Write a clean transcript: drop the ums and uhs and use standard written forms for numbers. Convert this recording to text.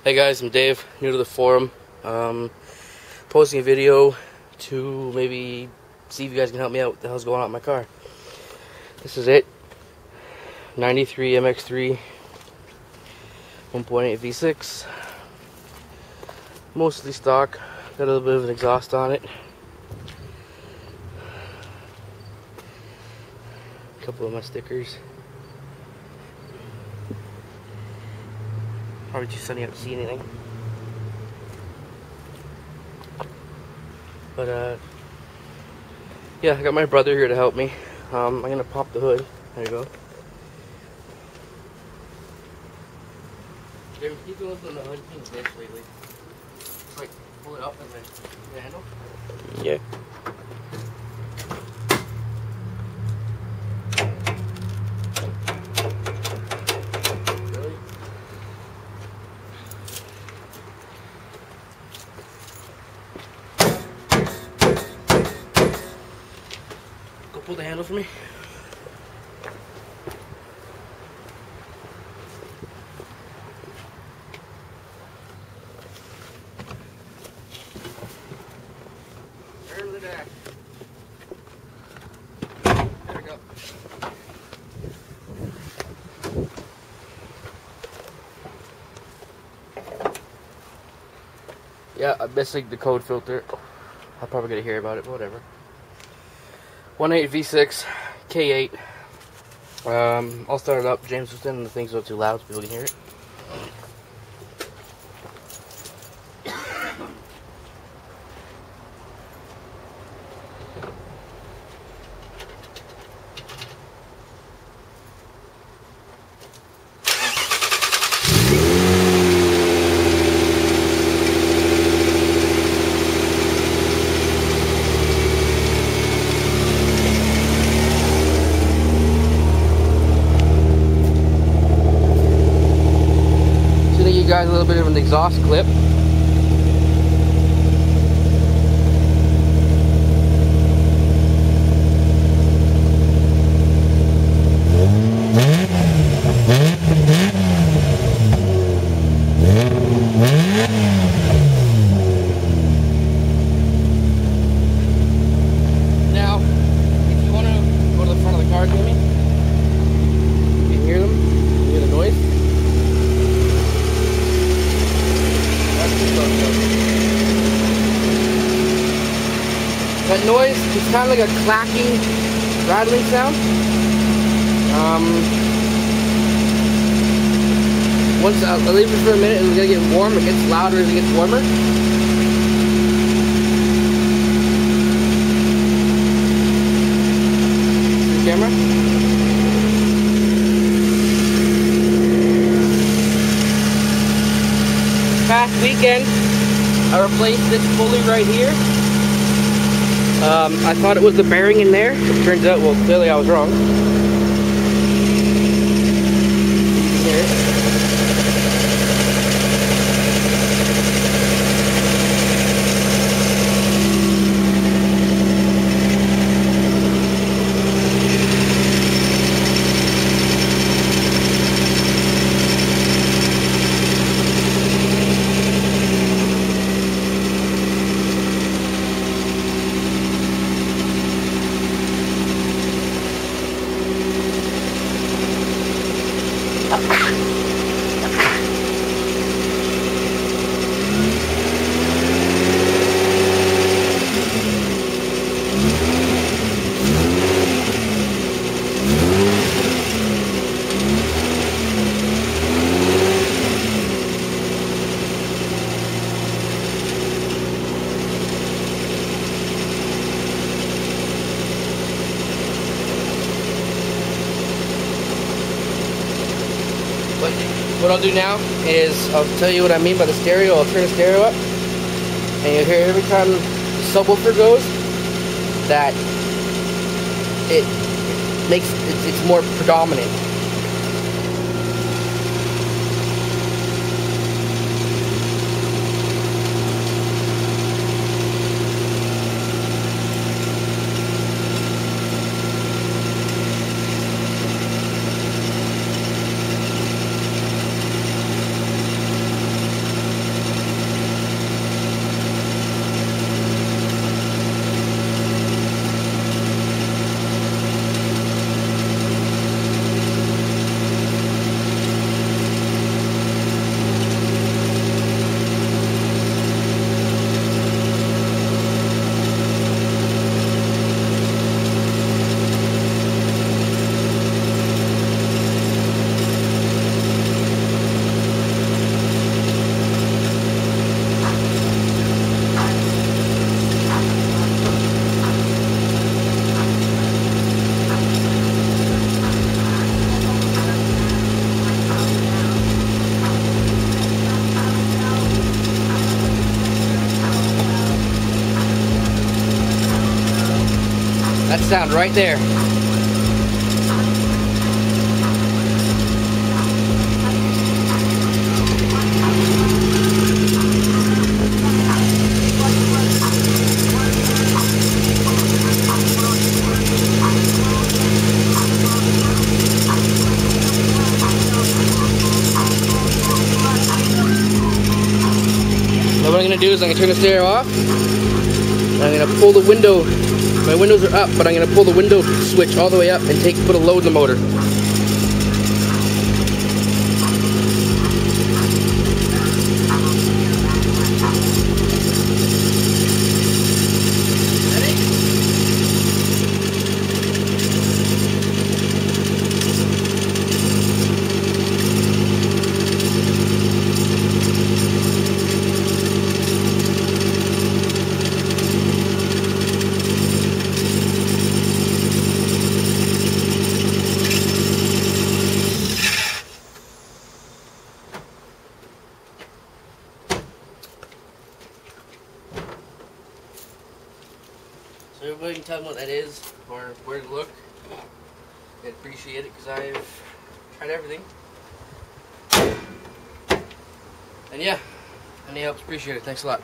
Hey guys, I'm Dave, new to the forum. Posting a video to maybe see if you guys can help me out what the hell's going on with my car. This is it. 93 Mx-3 1.8 V6. Mostly stock. Got a little bit of an exhaust on it. A couple of my stickers. Probably too sunny out to see anything. But yeah, I got my brother here to help me. I'm gonna pop the hood. There you go. James, keep going from the hood. Things glitch lately. Just like pull it up and then the handle. Yeah. Pull the handle for me. Turn the dash. There we go. Yeah, I missing the code filter. I'll probably get to hear about it, but whatever. 1.8 V6 K8. I'll start it up. James was sending the things so too loud so people can hear it. Guys, a little bit of an exhaust clip. Now, if you want to go to the front of the car with me, you can hear them, you hear the noise. That noise is kind of like a clacking, rattling sound. Once I leave it for a minute, it's gonna get warm. It gets louder as it gets warmer. See the camera? Past weekend, I replaced this pulley right here. I thought it was the bearing in there. It turns out, well, clearly I was wrong. What I'll do now is I'll tell you what I mean by the stereo. I'll turn the stereo up, and you'll hear every time the subwoofer goes that it's more predominant. sound right there. Now what I'm going to do is I'm going to turn the stereo off. And I'm going to pull the window. My windows are up, but I'm going to pull the window switch all the way up and put a load in the motor. So everybody can tell me what that is, or where to look. I'd appreciate it, because I've tried everything. And yeah, any help's appreciated. Thanks a lot.